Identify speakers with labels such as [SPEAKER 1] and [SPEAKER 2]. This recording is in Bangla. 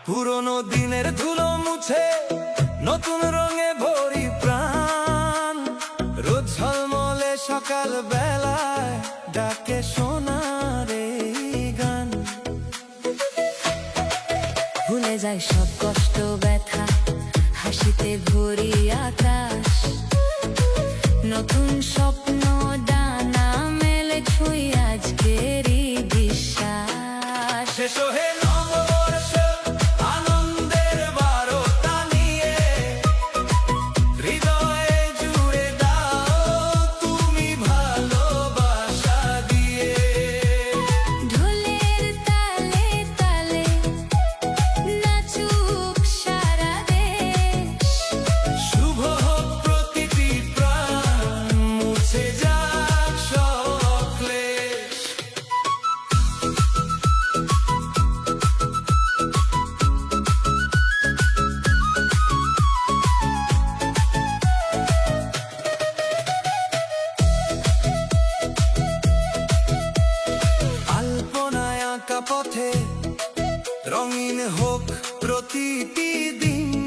[SPEAKER 1] পুরনো দিনের ধুলো মুছে নতুন রঙে ভরি প্রাণ, রোদ ঝলমলে সকাল বেলায় ডাকে সোনার এই গান।
[SPEAKER 2] ভুলে যায় সব কষ্ট ব্যথা, হাসিতে ভরি আকাশ, নতুন স্বপ্ন ডানা মেলে ছুঁই আজকেরই বিশ্বাস।
[SPEAKER 1] শেষ হয়ে নববর্ষ আনন্দের বারতা নিয়ে, হৃদয়ে জুড়ে দাও তুমি ভালোবাসা দিয়ে।
[SPEAKER 2] ঢোলের তালে তালে নাচুক সারা দেশ,
[SPEAKER 1] শুভ হোক প্রতিটি প্রাণ, মুছে যাক সব ক্লেশ। আলপনায় আঁকা পথে রঙিন হোক প্রতিটি দিন,